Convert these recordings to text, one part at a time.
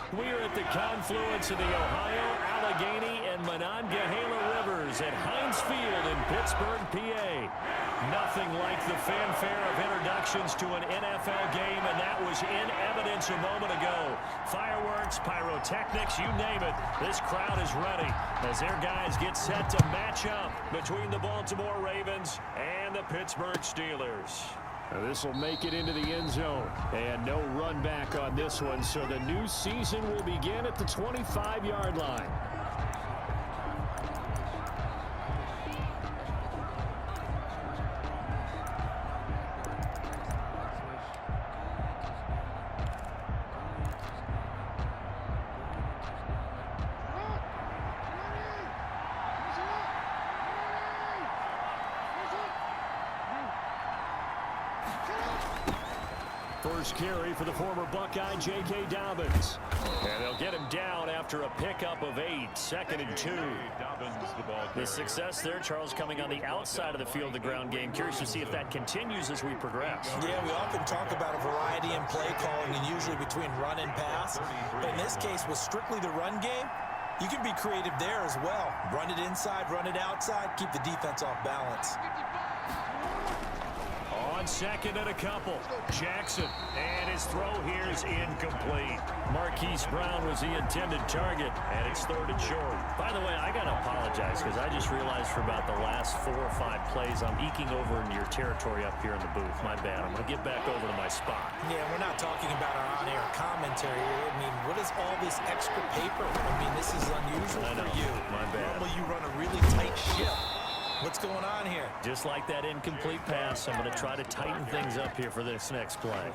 We are at the confluence of the Ohio, Allegheny, and Monongahela Rivers at Heinz Field in Pittsburgh, PA. Nothing like the fanfare of introductions to an NFL game, and that was in evidence a moment ago. Fireworks, pyrotechnics, you name it. This crowd is ready as their guys get set to match up between the Baltimore Ravens and the Pittsburgh Steelers. This will make it into the end zone, and no run back on this one, so the new season will begin at the 25-yard line. First carry for the former Buckeye, J.K. Dobbins. And they'll get him down after a pickup of 8, 2nd and 2. The success there, Charles, coming on the outside of the field, the ground game. Curious to see if that continues as we progress. Yeah, we often talk about a variety in play calling and usually between run and pass. But in this case, with strictly the run game, you can be creative there as well. Run it inside, run it outside, keep the defense off balance. On 2nd and a couple, Jackson, and his throw here is incomplete. Marquise Brown was the intended target, and it's 3rd and short. By the way, I got to apologize because I just realized for about the last 4 or 5 plays, I'm eking over into your territory up here in the booth. My bad. I'm going to get back over to my spot. Yeah, we're not talking about our on-air commentary. I mean, what is all this extra paper? I mean, this is unusual for you. My bad. Normally you run a really tight ship. What's going on here? Just like that incomplete pass, I'm going to try to tighten things up here for this next play.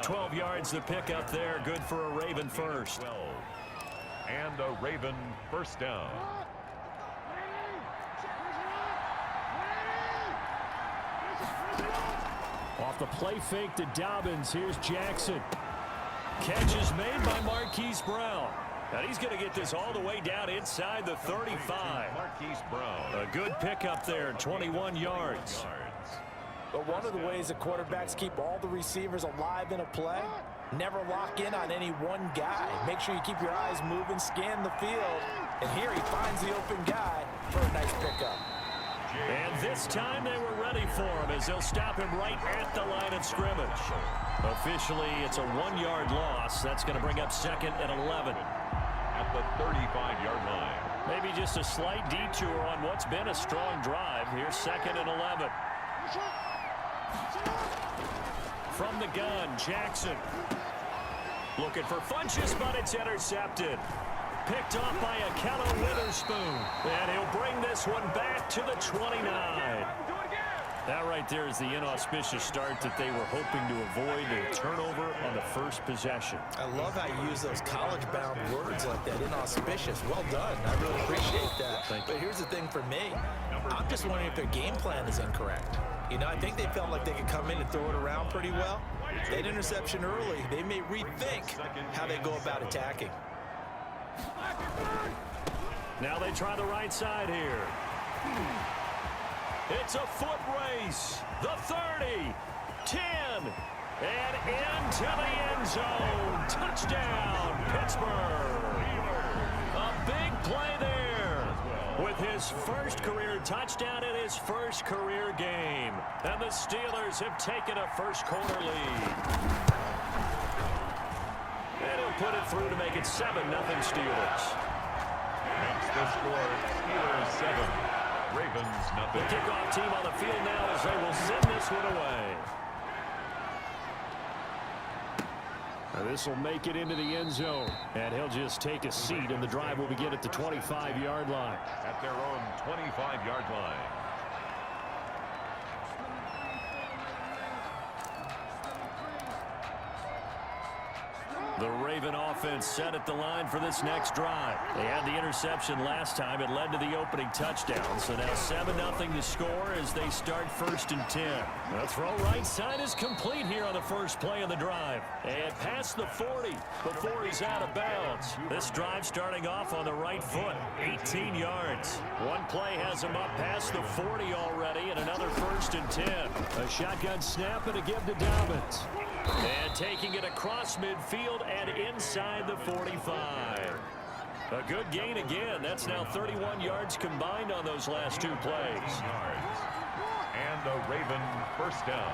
12 yards to pick up there. Good for a Raven first. And a Raven first down. Off the play fake to Dobbins. Here's Jackson. Catch is made by Marquise Brown. And he's going to get this all the way down inside the 35. Marquise Brown. A good pickup there, 21 yards. But one of the ways that quarterbacks keep all the receivers alive in a play, never lock in on any one guy. Make sure you keep your eyes moving, scan the field. And here he finds the open guy for a nice pickup. And this time they were ready for him as they'll stop him right at the line of scrimmage. Officially, it's a 1-yard loss. That's going to bring up 2nd and 11. At the 35-yard line. Maybe just a slight detour on what's been a strong drive. Here's 2nd and 11. From the gun, Jackson. Looking for Funchess, but it's intercepted. Picked off by Akello Witherspoon. And he'll bring this one back to the 29. That right there is the inauspicious start that they were hoping to avoid, a turnover on the first possession. I love how you use those college-bound words like that, inauspicious. Well done. I really appreciate that. But here's the thing for me. I'm just wondering if their game plan is incorrect. You know, I think they felt like they could come in and throw it around pretty well. That interception early, they may rethink how they go about attacking. Now they try the right side here. It's a foot race. The 30, 10, and into the end zone. Touchdown, Pittsburgh. A big play there with his first career touchdown in his first career game. And the Steelers have taken a first-quarter lead. And he'll put it through to make it 7-0 Steelers. Makes the score Steelers 7. Ravens nothing. The kickoff team on the field now as they will send this one away. This will make it into the end zone. And he'll just take a seat, and the drive will begin at the 25-yard line. At their own 25-yard line. The Raven offense set at the line for this next drive. They had the interception last time. It led to the opening touchdown. So now 7-0 to score as they start 1st and 10. The throw right side is complete here on the first play of the drive. And past the 40 before he's out of bounds. This drive starting off on the right foot. 18 yards. One play has him up past the 40 already, and another 1st and 10. A shotgun snap and a give to Dobbins. And taking it across midfield and inside the 45. A good gain again. That's now 31 yards combined on those last 2 plays. And a Raven first down.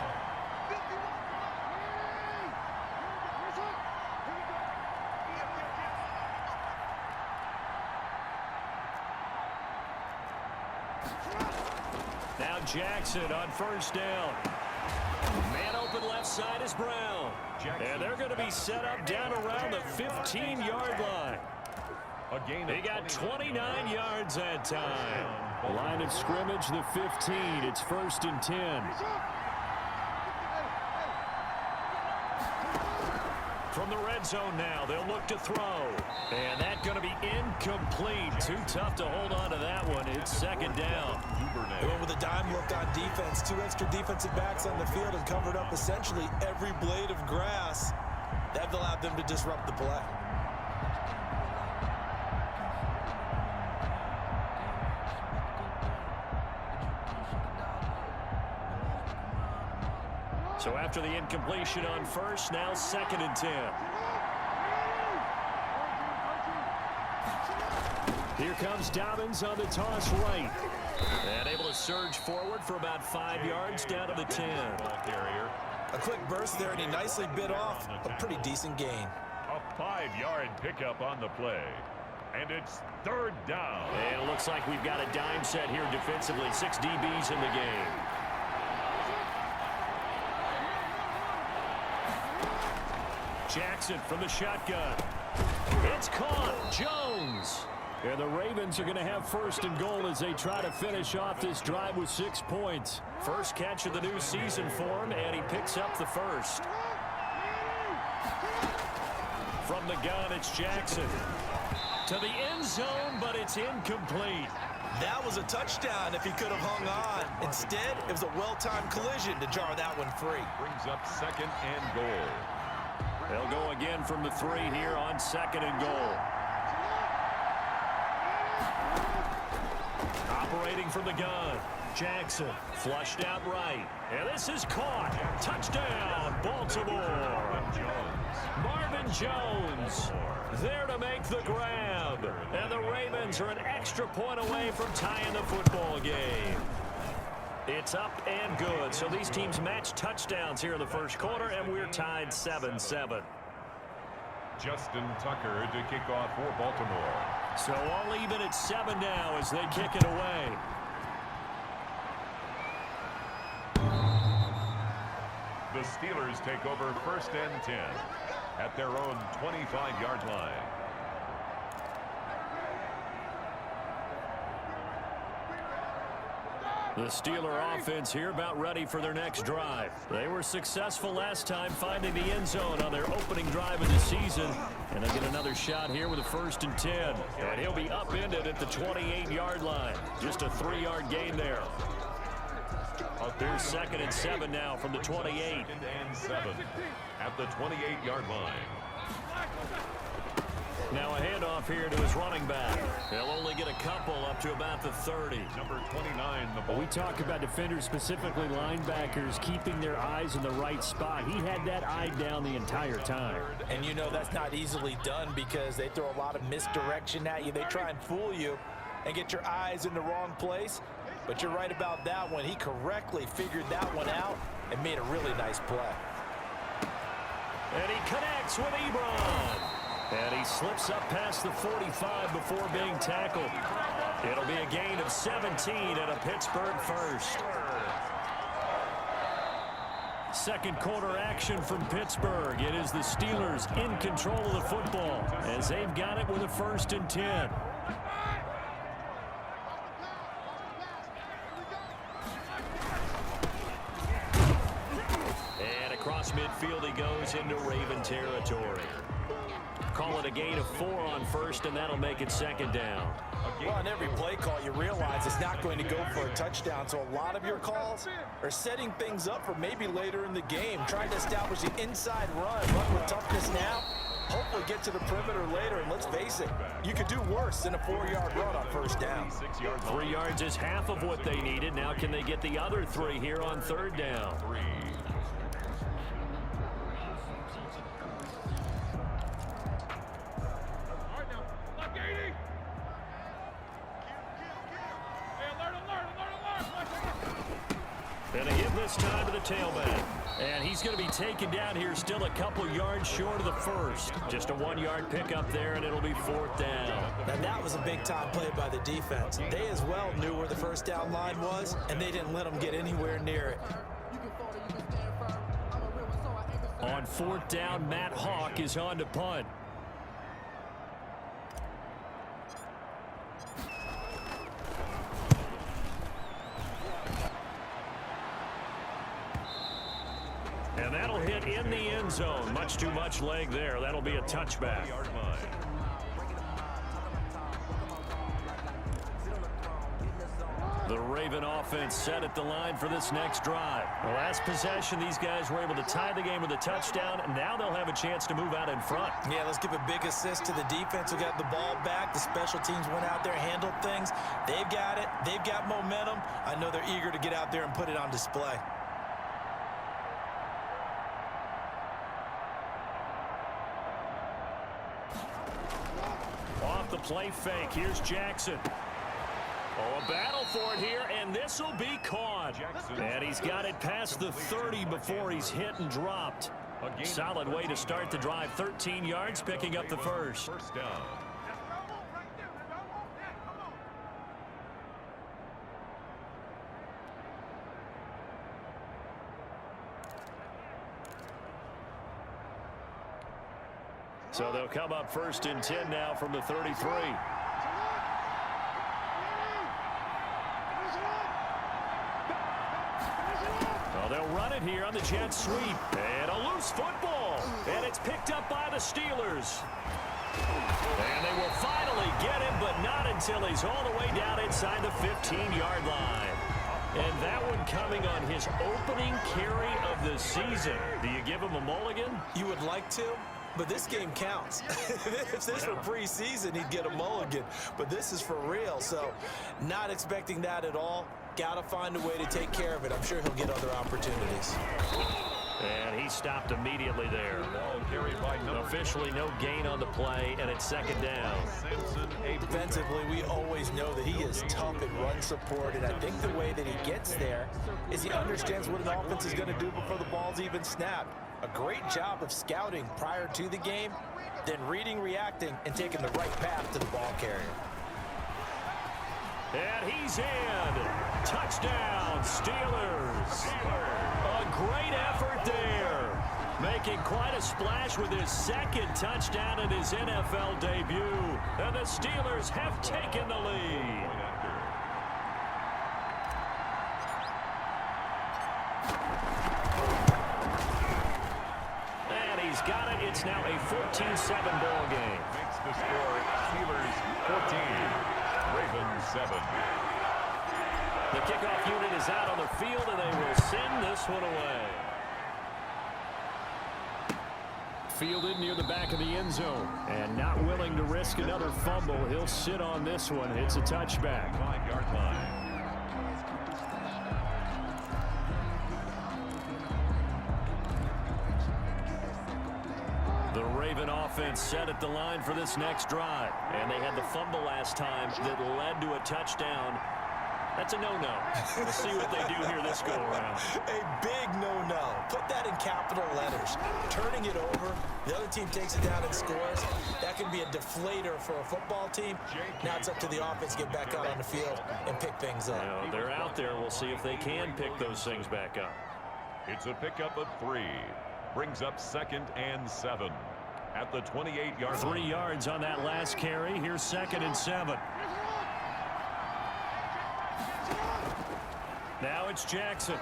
Now Jackson on first down. Man open left side is Brown. And they're going to be set up down around the 15-yard line. They got 29 yards that time. Line of scrimmage, the 15. It's 1st and 10. From the red zone now, they'll look to throw. And that's going to be incomplete. Too tough to hold on to that one. It's 2nd down. They went with a dime look on defense. 2 extra defensive backs on the field and covered up essentially every blade of grass. That allowed them to disrupt the play. So after the incompletion on first, now 2nd and 10. Here comes Dobbins on the toss right. And able to surge forward for about 5 yards down to the 10. A quick burst there, and he nicely bit off a pretty decent gain. A 5-yard pickup on the play. And it's 3rd down. And it looks like we've got a dime set here defensively. 6 DBs in the game. Jackson from the shotgun. It's caught. Jones. And the Ravens are going to have 1st and goal as they try to finish off this drive with 6 points. First catch of the new season for him, and he picks up the first. From the gun, it's Jackson. To the end zone, but it's incomplete. That was a touchdown if he could have hung on. Instead, it was a well-timed collision to jar that one free. Brings up 2nd and goal. They'll go again from the 3 here on 2nd and goal. Operating from the gun, Jackson flushed out right. And this is caught. Touchdown, Baltimore. Marvin Jones there to make the grab. And the Ravens are an extra point away from tying the football game. It's up and good. So these teams match touchdowns here in the first quarter, and we're tied 7-7. Justin Tucker to kick off for Baltimore. So all even at 7 now as they kick it away. The Steelers take over 1st and 10 at their own 25-yard line. The Steeler offense here about ready for their next drive. They were successful last time finding the end zone on their opening drive of the season. And they get another shot here with a 1st and 10. And he'll be upended at the 28-yard line. Just a 3-yard gain there. There's 2nd and 7 now from the 28. 2nd and 7 at the 28-yard line. Now a handoff here to his running back. He'll only get a couple up to about the 30. Number 29, the ball. We talk about defenders, specifically linebackers, keeping their eyes in the right spot. He had that eye down the entire time. And you know that's not easily done because they throw a lot of misdirection at you. They try and fool you and get your eyes in the wrong place. But you're right about that one. He correctly figured that one out and made a really nice play. And he connects with Ebron. And he slips up past the 45 before being tackled. It'll be a gain of 17 and a Pittsburgh first. Second quarter action from Pittsburgh. It is the Steelers in control of the football as they've got it with a 1st and 10. And across midfield he goes into Raven territory. Call it a gain of 4 on first, and that'll make it 2nd down. Well, on every play call, you realize it's not going to go for a touchdown. So a lot of your calls are setting things up for maybe later in the game, trying to establish the inside run with toughness now. Hopefully get to the perimeter later, and let's face it, you could do worse than a 4-yard run on 1st down. 3 yards is half of what they needed. Now can they get the other 3 here on 3rd down? this time to the tailback. And he's going to be taken down here still a couple yards short of the first. Just a 1-yard pickup there, and it'll be 4th down. Now, that was a big-time play by the defense. They as well knew where the first down line was, and they didn't let them get anywhere near it. On 4th down, Matt Hawk is on to punt. And that'll hit in the end zone. Much too much leg there. That'll be a touchback. The Raven offense set at the line for this next drive. The last possession, these guys were able to tie the game with a touchdown. Now they'll have a chance to move out in front. Yeah, let's give a big assist to the defense who got the ball back. The special teams went out there, handled things. They've got it. They've got momentum. I know they're eager to get out there and put it on display. Off the play fake, here's Jackson. Oh, a battle for it here, and this will be caught. And he's got it past the 30 before he's hit and dropped. Solid way to start the drive. 13 yards, picking up the first. First down. So they'll come up 1st and 10 now from the 33. Well, they'll run it here on the jet sweep. And a loose football. And it's picked up by the Steelers. And they will finally get him, but not until he's all the way down inside the 15-yard line. And that one coming on his opening carry of the season. Do you give him a mulligan? You would like to, but this game counts. If this were preseason, he'd get a mulligan. But this is for real, so not expecting that at all. Got to find a way to take care of it. I'm sure he'll get other opportunities. And he stopped immediately there. Officially no gain on the play, and it's 2nd down. Defensively, we always know that he is tough in run support, and I think the way that he gets there is he understands what an offense is going to do before the ball's even snapped. A great job of scouting prior to the game, then reading, reacting, and taking the right path to the ball carrier. And he's in. Touchdown, Steelers. A great effort there. Making quite a splash with his 2nd touchdown in his NFL debut. And the Steelers have taken the lead. And he's got it. It's now a 14-7 ball game. Makes the score Steelers 14, Ravens 7. The kickoff unit is out on the field, and they will send this one away. Fielded near the back of the end zone, and not willing to risk another fumble. He'll sit on this one. It's a touchback. 5-yard line. The Raven offense set at the line for this next drive, and they had the fumble last time that led to a touchdown. That's a no-no. We'll see what they do here this go-around. A big no-no. Put that in capital letters. Turning it over, the other team takes it down and scores. That can be a deflator for a football team. Now it's up to the offense to get back out on the field and pick things up. You know, they're out there. We'll see if they can pick those things back up. It's a pickup of 3. Brings up 2nd and 7 at the 28-yard line. 3 yards on that last carry. Here's 2nd and 7. Now it's Jackson.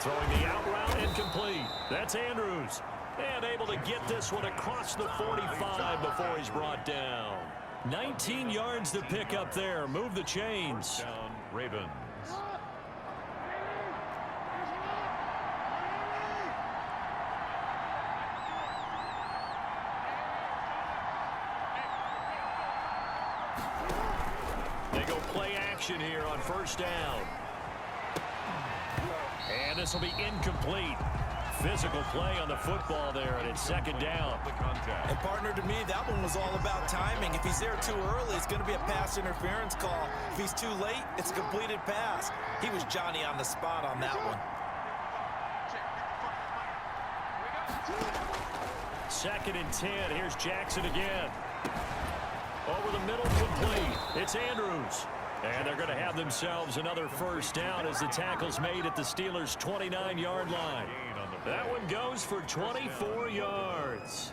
Throwing the out route incomplete. That's Andrews. And able to get this one across the 45 before he's brought down. 19 yards to pick up there. Move the chains. Down Ravens. They go play action here on 1st down. And this will be incomplete. Physical play on the football there, and it's second down. And partner, to me, that one was all about timing. If he's there too early, it's going to be a pass interference call. If he's too late, it's a completed pass. He was Johnny on the spot on that one. Second and 10. Here's Jackson again. Over the middle, complete. It's Andrews. And they're going to have themselves another first down as the tackle's made at the Steelers' 29-yard line. That one goes for 24 yards.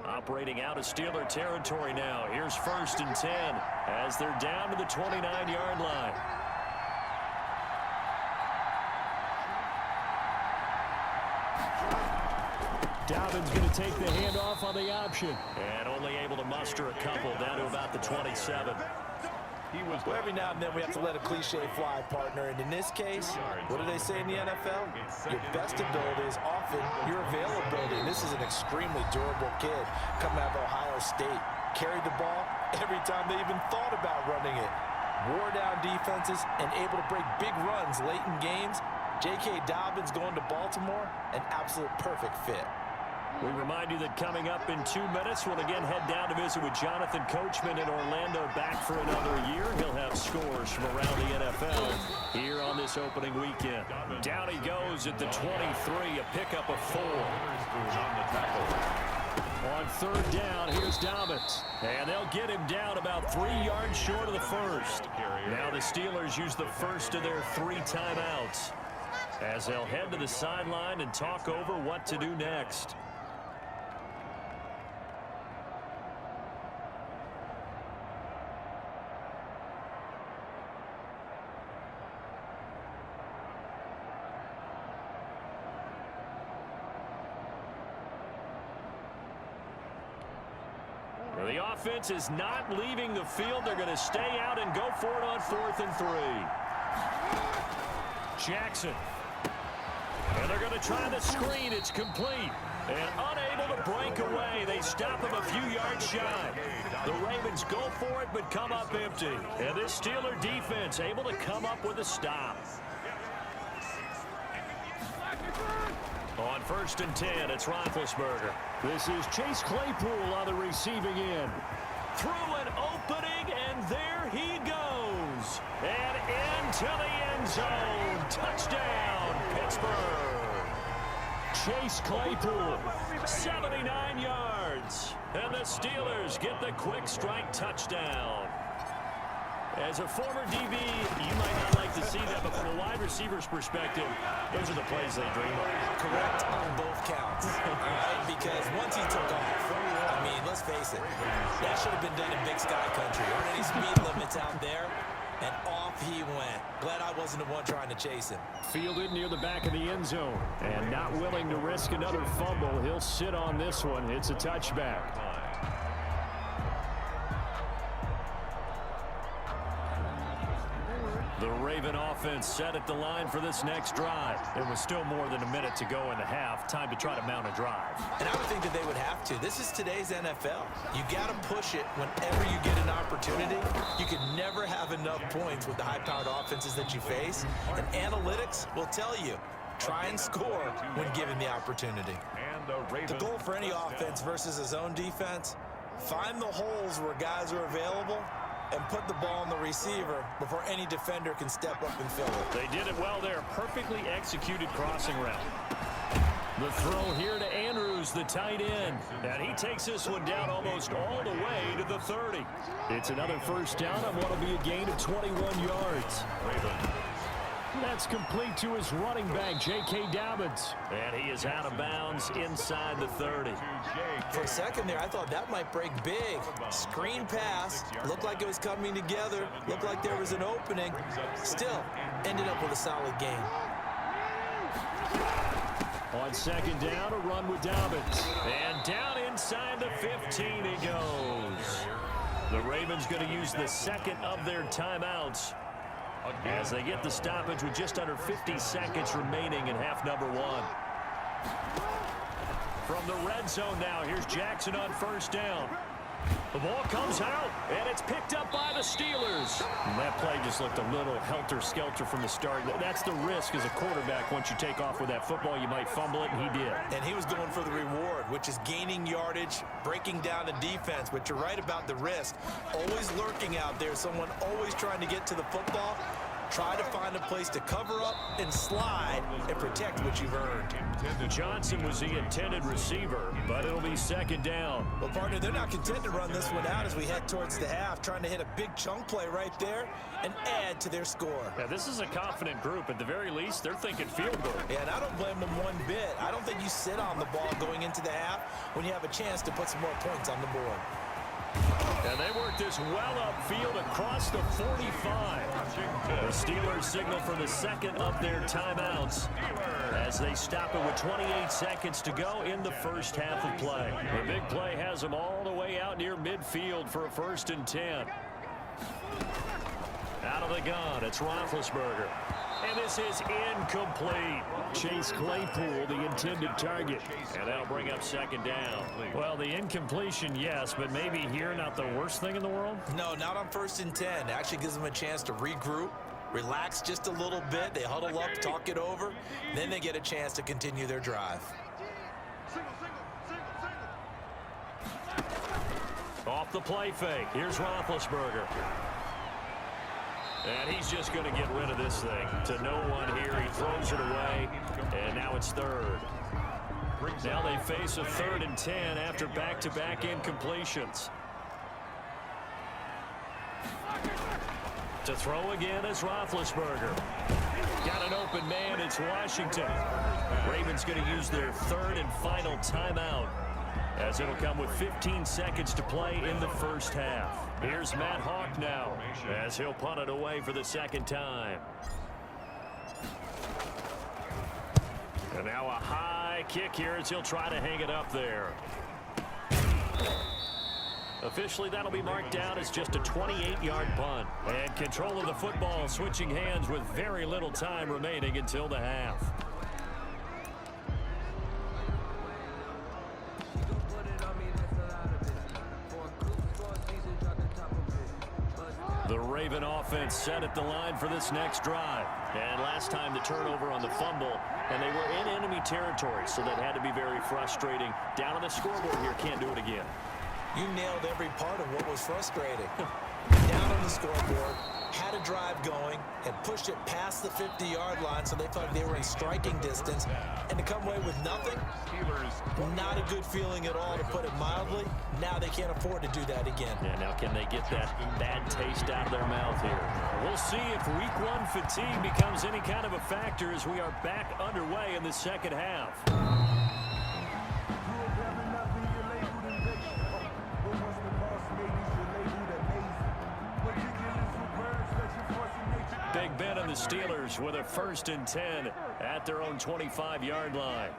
Operating out of Steeler territory now. Here's first and 10 as they're down to the 29-yard line. Dobbins going to take the handoff on the option. And only able to muster a couple down to about the 27. Well, every now and then we have to let a cliche fly, partner. And in this case, what do they say in the NFL? Your best ability is often your availability. And this is an extremely durable kid coming out of Ohio State. Carried the ball every time they even thought about running it. Wore down defenses and able to break big runs late in games. J.K. Dobbins going to Baltimore, an absolute perfect fit. We remind you that coming up in 2 minutes, we'll again head down to visit with Jonathan Coachman in Orlando, back for another year. He'll have scores from around the NFL here on this opening weekend. Down he goes at the 23, a pickup of 4. On third down, here's Dobbins. And they'll get him down about 3 yards short of the first. Now the Steelers use the first of their 3 timeouts as they'll head to the sideline and talk over what to do next. The offense is not leaving the field. They're going to stay out and go for it on 4th and 3. Jackson. And they're going to try the screen. It's complete. And unable to break away. They stop him a few yards shy. The Ravens go for it but come up empty. And this Steeler defense able to come up with a stop. On 1st and 10, it's Roethlisberger. This is Chase Claypool on the receiving end. Through an opening, and there he goes. And into the end zone. Touchdown, Pittsburgh. Chase Claypool, 79 yards. And the Steelers get the quick strike touchdown. As a former DB, you might not like to see that, but from a wide receiver's perspective, those are the plays they dream of. Correct on both counts. All right, because once he took off, I mean, let's face it, that should have been done in Big Sky Country. Aren't any speed limits out there? And off he went. Glad I wasn't the one trying to chase him. Fielded near the back of the end zone. And not willing to risk another fumble. He'll sit on this one. It's a touchback. The Raven offense set at the line for this next drive. It was still more than a minute to go in the half. Time to try to mount a drive. And I would think that they would have to. This is today's NFL. You got to push it whenever you get an opportunity. You can never have enough points with the high-powered offenses that you face. And analytics will tell you, try and score when given the opportunity. The goal for any offense versus a zone defense, find the holes where guys are available and put the ball on the receiver before any defender can step up and fill it. They did it well there. Perfectly executed crossing route. The throw here to Andrews, the tight end. And he takes this one down almost all the way to the 30. It's another first down on what will be a gain of 21 yards. That's complete to his running back, J.K. Dobbins. And he is out of bounds inside the 30. For a second there, I thought that might break big. Screen pass. Looked like it was coming together. Looked like there was an opening. Still, ended up with a solid game. On second down, a run with Dobbins. And down inside the 15 he goes. The Ravens going to use the second of their timeouts as they get the stoppage with just under 50 seconds remaining in half number 1. From the red zone now, here's Jackson on first down. The ball comes out, and it's picked up by the Steelers. And that play just looked a little helter-skelter from the start. That's the risk as a quarterback. Once you take off with that football, you might fumble it, and he did. And he was going for the reward, which is gaining yardage, breaking down the defense. But you're right about the risk. Always lurking out there, someone always trying to get to the football. Try to find a place to cover up and slide and protect what you've earned. Johnson was the intended receiver, but it'll be second down. Well, partner, they're not content to run this one out as we head towards the half, trying to hit a big chunk play right there and add to their score. Yeah, this is a confident group. At the very least, they're thinking field goal. Yeah, and I don't blame them one bit. I don't think you sit on the ball going into the half when you have a chance to put some more points on the board. And they work this well upfield across the 45. The Steelers signal for the second of their timeouts as they stop it with 28 seconds to go in the first half of play. The big play has them all the way out near midfield for a 1st and 10. Out of the gun, it's Roethlisberger. And this is incomplete. Chase Claypool, the intended target. And that'll bring up second down. Well, the incompletion, yes, but maybe here not the worst thing in the world? No, not on 1st and 10. It actually gives them a chance to regroup, relax just a little bit. They huddle up, talk it over. Then they get a chance to continue their drive. Off the play fake. Here's Roethlisberger. And he's just going to get rid of this thing. To no one here. He throws it away. And now it's third. Now they face a 3rd and 10 after back-to-back incompletions. To throw again is Roethlisberger. Got an open man. It's Washington. Ravens going to use their 3rd and final timeout, as it'll come with 15 seconds to play in the first half. Here's Matt Hawk now, as he'll punt it away for the second time. And now a high kick here as he'll try to hang it up there. Officially, that'll be marked down as just a 28-yard punt. And control of the football switching hands with very little time remaining until the half. The Raven offense set at the line for this next drive. And last time the turnover on the fumble, and they were in enemy territory, so that had to be very frustrating. Down on the scoreboard here, can't do it again. You nailed every part of what was frustrating. Down on the scoreboard, had a drive going, had pushed it past the 50-yard line, so they felt like they were in striking distance, and to come away with nothing, not a good feeling at all, to put it mildly. Now they can't afford to do that again. Yeah, now can they get that bad taste out of their mouth here? We'll see if week 1 fatigue becomes any kind of a factor as we are back underway in the second half. Big Ben and the Steelers with a 1st and 10 at their own 25-yard line.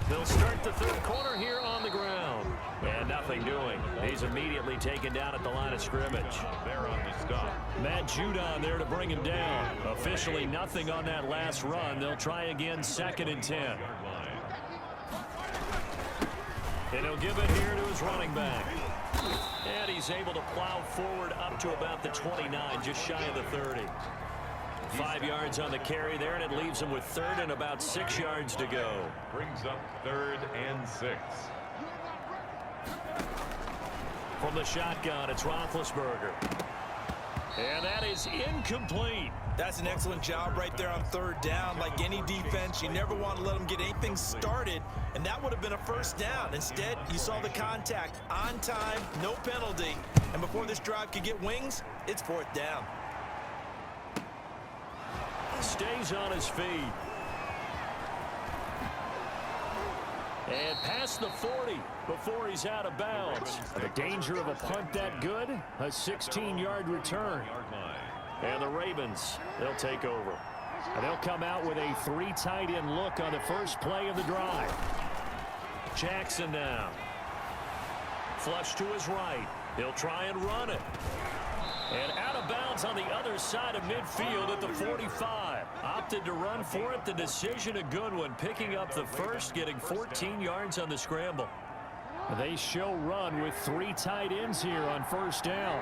They'll start the third quarter here on the ground. And nothing doing. He's immediately taken down at the line of scrimmage. There on the stop. Matt Judon there to bring him down. Officially nothing on that last run. They'll try again, 2nd and 10. And he'll give it here to his running back. And he's able to plow forward up to about the 29, just shy of the 30. 5 yards on the carry there, and it leaves him with 3rd and about 6 yards to go. Brings up 3rd and 6. From the shotgun, it's Roethlisberger. And that is incomplete. That's an excellent job right there on 3rd down. Like any defense, you never want to let them get anything started, and that would have been a 1st down. Instead, you saw the contact on time, no penalty, and before this drive could get wings, it's 4th down. Stays on his feet. And past the 40 before he's out of bounds. The danger of a punt that good? A 16-yard return. And the Ravens, they'll take over. And they'll come out with a 3 tight end look on the first play of the drive. Jackson now. Flush to his right. He'll try and run it. And out of bounds on the other side of midfield at the 45. Opted to run for it. The decision a good one. Picking up the first, getting 14 yards on the scramble. They show run with 3 tight ends here on first down.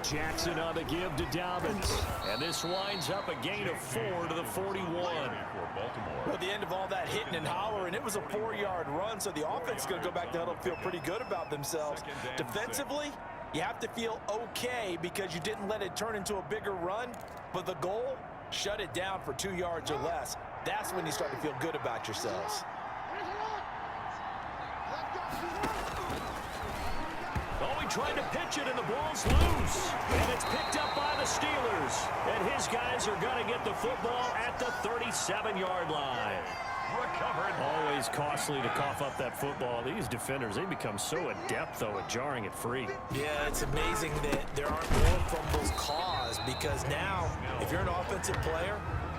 Jackson on the give to Dobbins. And this winds up a gain of 4 to the 41. Well, at the end of all that hitting and hollering, it was a 4-yard run, so the offense is going to go back to huddle, feel pretty good about themselves. Defensively, you have to feel okay because you didn't let it turn into a bigger run, but the goal, shut it down for 2 yards or less. That's when you start to feel good about yourselves. Oh, he tried to pitch it, and the ball's loose. And it's picked up by the Steelers. And his guys are going to get the football at the 37-yard line. Recovered. Always costly to cough up that football. These defenders, they become so adept, though, at jarring it free. Yeah, it's amazing that there aren't more fumbles caused because now, if you're an offensive player,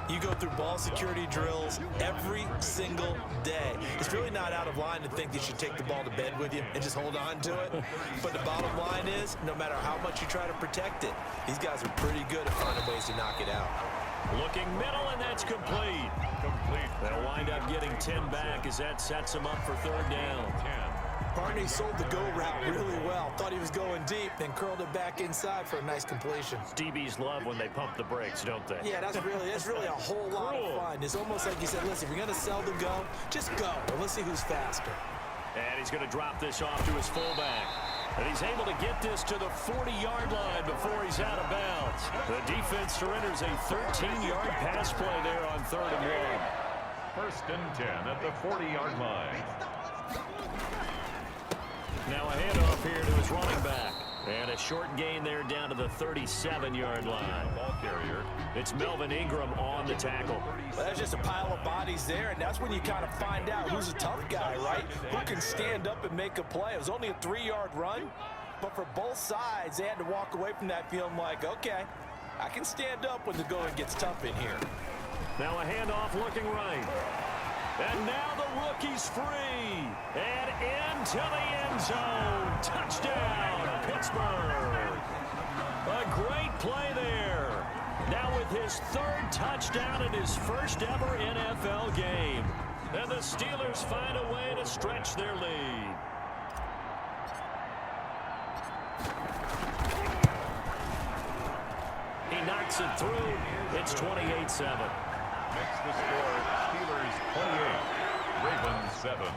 you go through ball security drills every single day. It's really not out of line to think that you should take the ball to bed with you and just hold on to it. But the bottom line is, no matter how much you try to protect it, these guys are pretty good at finding ways to knock it out. Looking middle, and that's complete. They'll wind up getting 10 back as that sets them up for third down. Barney sold the go route really well. Thought he was going deep, then curled it back inside for a nice completion. DBs love when they pump the brakes, don't they? Yeah, that's really a whole lot of fun. It's almost like you said, listen, if you're going to sell the go, just go. And let's see who's faster. And he's going to drop this off to his fullback. And he's able to get this to the 40-yard line before he's out of bounds. The defense surrenders a 13-yard pass play there on 3rd and 1. 1st and 10 at the 40-yard line. Now a handoff here to his running back. And a short gain there down to the 37-yard line. Ball carrier. It's Melvin Ingram on the tackle. Well, there's just a pile of bodies there, and that's when you kind of find out who's a tough guy, right? Who can stand up and make a play. It was only a 3-yard run, but for both sides, they had to walk away from that feeling like, okay, I can stand up when the going gets tough in here. Now a handoff looking right. And now the rookie's free. And into the end zone. Touchdown, Pittsburgh. A great play there. Now with his 3rd touchdown in his first ever NFL game. And the Steelers find a way to stretch their lead. He knocks it through. It's 28-7. Makes the score Steelers 28, Ravens 7.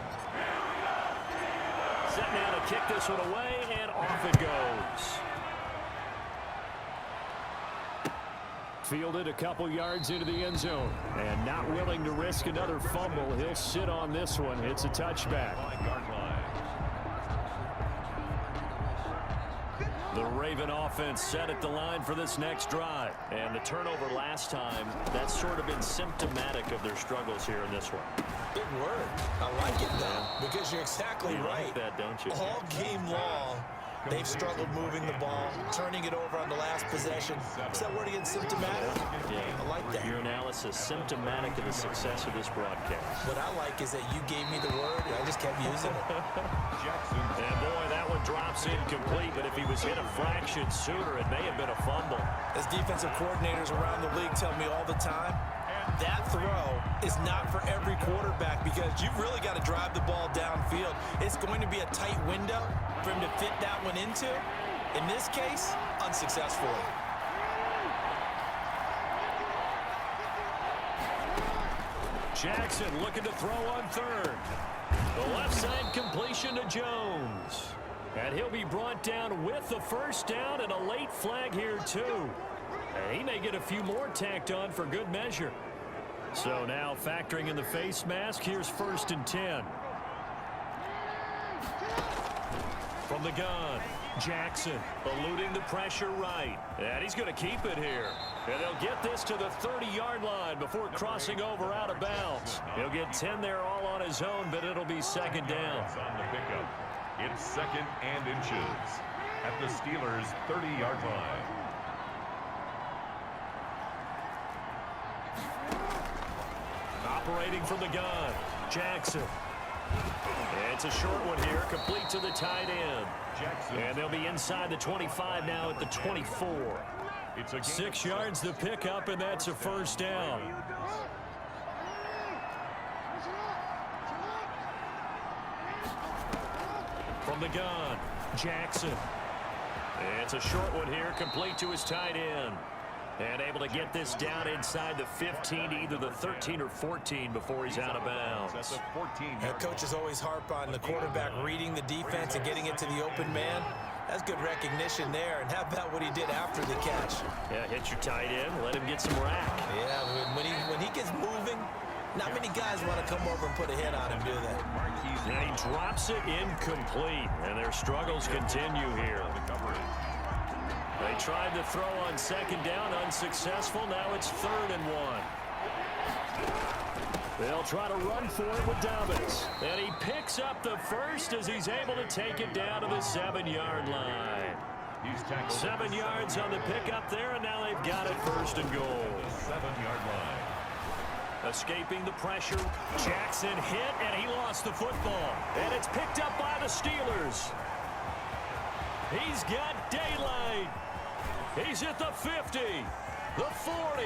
Set now to kick this one away, and off it goes. Fielded a couple yards into the end zone, and not willing to risk another fumble. He'll sit on this one. It's a touchback. 5-yard line. The Raven offense set at the line for this next drive. And the turnover last time, that's sort of been symptomatic of their struggles here in this one. Big word. I like it, though, because you're exactly right. Like that, don't you? All game long, they've struggled moving the ball, turning it over on the last possession. Is that word again, symptomatic? Yeah. I like that. Your analysis, symptomatic of the success of this broadcast. What I like is that you gave me the word, and I just kept using it. Jackson. And boy, that one drops incomplete, but if he was hit a fraction sooner, it may have been a fumble. As defensive coordinators around the league tell me all the time, that throw is not for every quarterback because you've really got to drive the ball downfield. It's going to be a tight window for him to fit that one into. In this case, unsuccessfully. Jackson looking to throw on 3rd. The left side completion to Jones. And he'll be brought down with the first down and a late flag here too. And he may get a few more tacked on for good measure. So now factoring in the face mask, here's 1st and 10. From the gun, Jackson eluding the pressure right. And he's going to keep it here. And they'll get this to the 30-yard line before crossing over out of bounds. He'll get 10 there all on his own, but it'll be 2nd down. On the pickup. It's 2nd and inches at the Steelers' 30-yard line. Operating from the gun, Jackson. It's a short one here, complete to the tight end. Jackson. And they'll be inside the 25 now at the 24. It's a 6 yards the pickup, and that's a first down. From the gun, Jackson. It's a short one here, complete to his tight end. And able to get this down inside the 15, either the 13 or 14 before he's out of bounds. Coaches always harp on the quarterback reading the defense and getting it to the open man. That's good recognition there. And how about what he did after the catch? Yeah, hit your tight end, let him get some rack. Yeah, when he gets moving, not many guys want to come over and put a hit on him, do they? And he drops it incomplete, and their struggles continue here. They tried to throw on second down, unsuccessful. Now it's 3rd and 1. They'll try to run for it with Dobbins. And he picks up the first as he's able to take it down to the 7-yard line. 7 yards on the pickup there, and now they've got it 1st and goal. 7-yard line. Escaping the pressure, Jackson hit, and he lost the football. And it's picked up by the Steelers. He's got daylight. He's at the 50, the 40,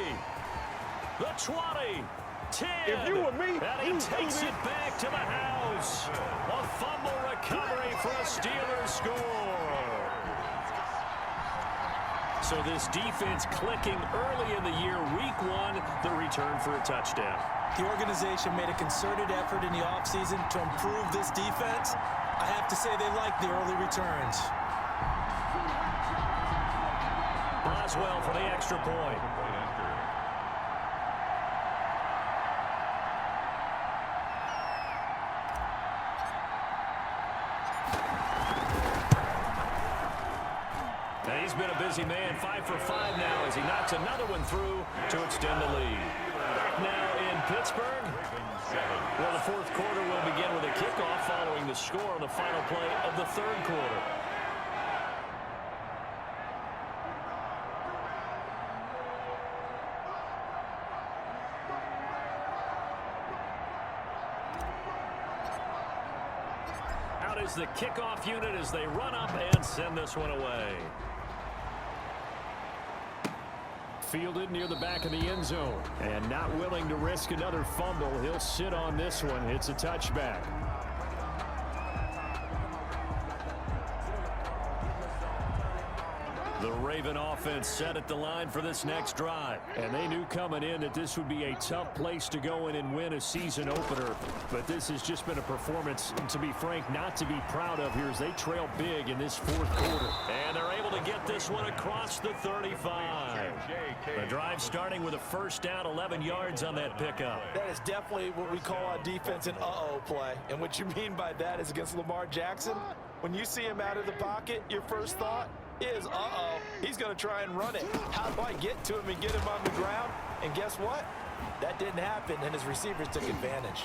the 20, 10. If you were me, and he takes it back to the house. A fumble recovery for a Steelers score. So this defense clicking early in the year, week 1, the return for a touchdown. The organization made a concerted effort in the offseason to improve this defense. I have to say they like the early returns. Boswell for the extra point. Now he's been a busy man, 5 for 5 now as he knocks another one through to extend the lead. Back now in Pittsburgh. Well, the 4th quarter will begin with a kickoff following the score on the final play of the 3rd quarter. Is the kickoff unit as they run up and send this one away. Fielded near the back of the end zone. And not willing to risk another fumble. He'll sit on this one. It's a touchback. The Raven offense set at the line for this next drive. And they knew coming in that this would be a tough place to go in and win a season opener. But this has just been a performance, to be frank, not to be proud of here as they trail big in this 4th quarter. And they're able to get this one across the 35. The drive starting with a 1st down, 11 yards on that pickup. That is definitely what we call on defense an uh-oh play. And what you mean by that is against Lamar Jackson, when you see him out of the pocket, your first thought is, uh-oh, he's going to try and run it. How do I get to him and get him on the ground? And guess what? That didn't happen, and his receivers took advantage.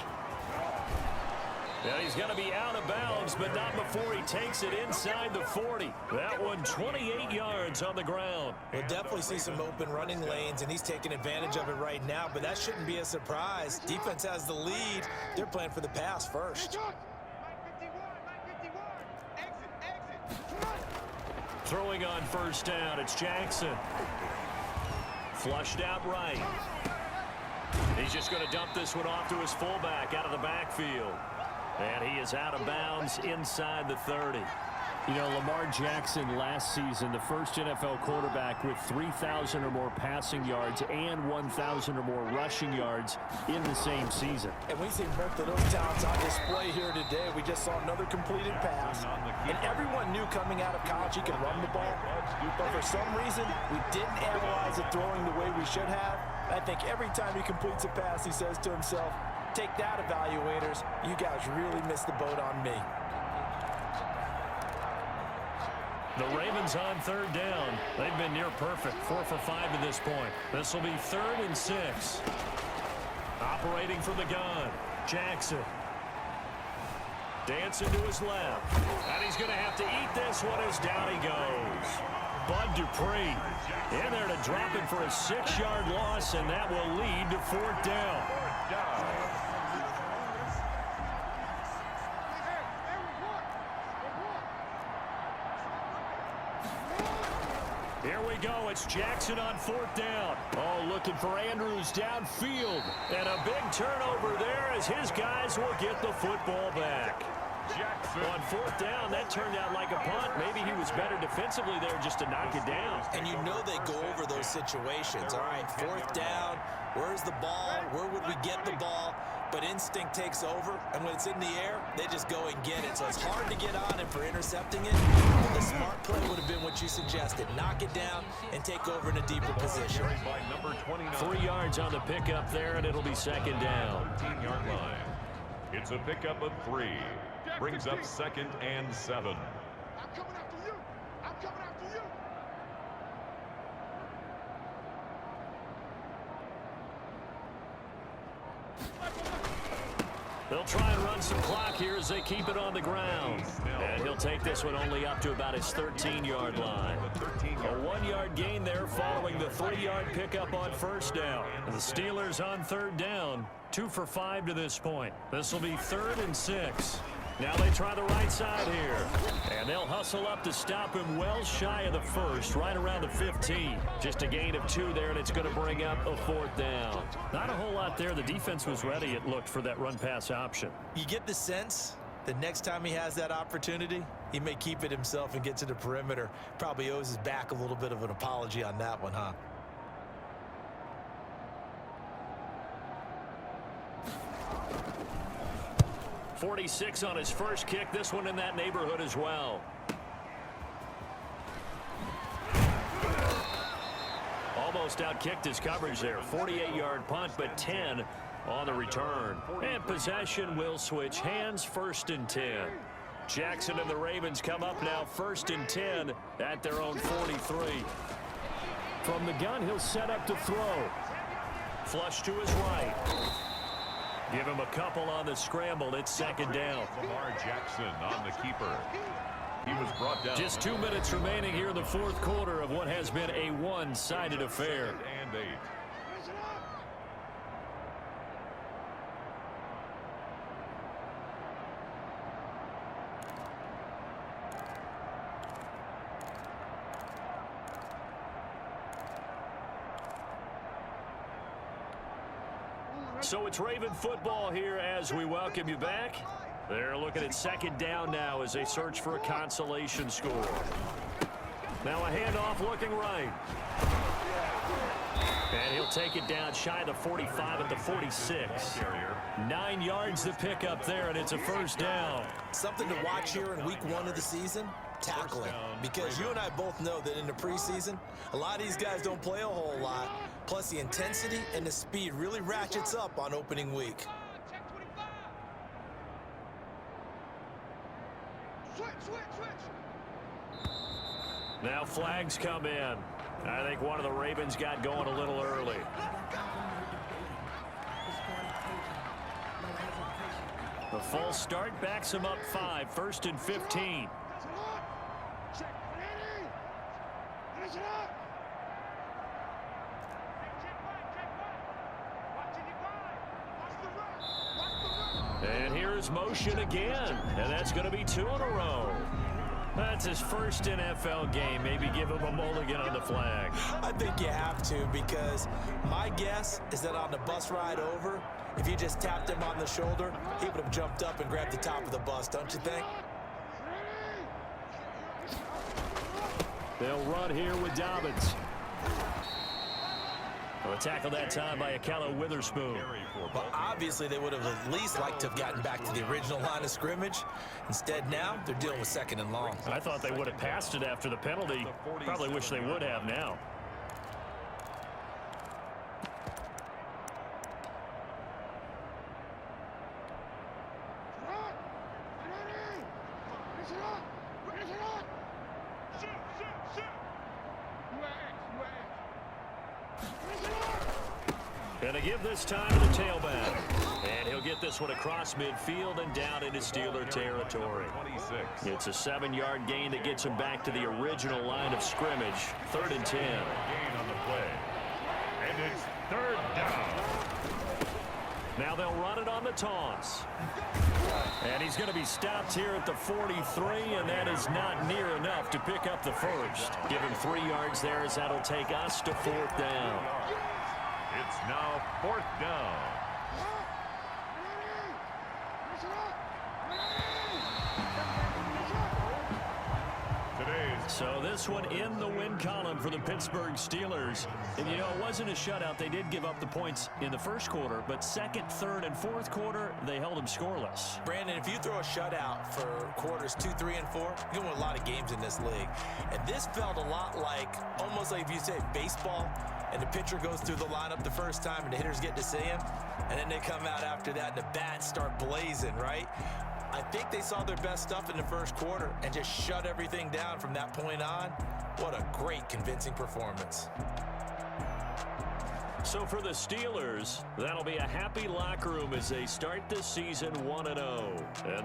Yeah, he's going to be out of bounds, but not before he takes it inside the 40. That one 28 yards on the ground. We'll definitely see some open running lanes, and he's taking advantage of it right now, but that shouldn't be a surprise. Defense has the lead. They're playing for the pass first. Throwing on 1st down, it's Jackson. Flushed out right. He's just going to dump this one off to his fullback out of the backfield. And he is out of bounds inside the 30. You know, Lamar Jackson last season, the first NFL quarterback with 3,000 or more passing yards and 1,000 or more rushing yards in the same season. And we see both of those talents on display here today. We just saw another completed pass. And everyone knew coming out of college he could run the ball. But for some reason, we didn't analyze it throwing the way we should have. I think every time he completes a pass, he says to himself, take that, evaluators. You guys really missed the boat on me. The Ravens on 3rd down. They've been near perfect, 4 for 5 to this point. This will be 3rd and 6. Operating from the gun, Jackson. Dancing to his left. And he's going to have to eat this one as down he goes. Bud Dupree in there to drop him for a 6-yard loss, and that will lead to 4th down. Here we go. It's Jackson on 4th down. Oh, looking for Andrews downfield. And a big turnover there as his guys will get the football back. Jackson. On fourth down, that turned out like a punt. Maybe he was better defensively there just to knock it down. And you know they go over those situations. All right, fourth down, where's the ball? Where would we get the ball? But instinct takes over, and when it's in the air, they just go and get it. So it's hard to get on him for intercepting it. But the smart play would have been what you suggested. Knock it down and take over in a deeper position. By number 29. 3 yards on the pickup there, and it'll be second down. 13-yard line. It's a pickup of 3. Brings up 2nd and 7. I'm coming after you. I'm coming after you. They'll try and run some clock here as they keep it on the ground. And he'll take this one only up to about his 13-yard line. A 1-yard gain there following the 3-yard pickup on first down. The Steelers on third down, 2 for 5 to this point. This will be 3rd and 6. Now they try the right side here. And they'll hustle up to stop him well shy of the first, right around the 15. Just a gain of 2 there, and it's going to bring up a 4th down. Not a whole lot there. The defense was ready, it looked, for that run-pass option. You get the sense that next time he has that opportunity, he may keep it himself and get to the perimeter. Probably owes his back a little bit of an apology on that one, huh? .46 on his first kick. This one in that neighborhood as well. Almost outkicked his coverage there. 48-yard punt, but 10 on the return. And possession will switch hands. 1st and 10. Jackson and the Ravens come up now 1st and 10 at their own 43. From the gun, he'll set up to throw. Flush to his right. Give him a couple on the scramble. It's 2nd down. Lamar Jackson on the keeper. He was brought down. Just 2 minutes remaining here in the 4th quarter of what has been a one-sided affair. 2nd and 8. So it's Raven football here as we welcome you back. They're looking at 2nd down now as they search for a consolation score. Now a handoff looking right. And he'll take it down shy of the 45 at the 46. 9 yards to pick up there, and it's a 1st down. Something to watch here in week 1 of the season, tackling. Because you and I both know that in the preseason, a lot of these guys don't play a whole lot. Plus, the intensity and the speed really ratchets up on opening week. Now flags come in. I think one of the Ravens got going a little early. The false start backs him up 5. 1st and 15. And here's motion again, and that's going to be 2 in a row. That's his first NFL game. Maybe give him a mulligan on the flag. I think you have to, because my guess is that on the bus ride over, if you just tapped him on the shoulder, he would have jumped up and grabbed the top of the bus, don't you think? They'll run here with Dobbins. A tackle that time by Akello Witherspoon. Well, obviously they would have at least liked to have gotten back to the original line of scrimmage. Instead, now they're dealing with 2nd and long. I thought they would have passed it after the penalty. Probably wish they would have now. Gonna give this time to the tailback. And he'll get this one across midfield and down into Steeler territory. 26. It's a 7-yard gain that gets him back to the original line of scrimmage. 3rd and 10. Gain on the play. And it's 3rd down. Now they'll run it on the toss. And he's going to be stopped here at the 43, and that is not near enough to pick up the first. Give him 3 yards there as that'll take us to 4th down. It's now 4th down. So this one in the win column for the Pittsburgh Steelers. And, you know, it wasn't a shutout. They did give up the points in the first quarter, but second, third, and fourth quarter, they held them scoreless. Brandon, if you throw a shutout for quarters 2, 3, and 4, you're going to win a lot of games in this league. And this felt a lot like, almost like if you say baseball, and the pitcher goes through the lineup the first time and the hitters get to see him, and then they come out after that and the bats start blazing, right? I think they saw their best stuff in the first quarter and just shut everything down from that point on. What a great, convincing performance. So for the Steelers, that'll be a happy locker room as they start this season 1-0.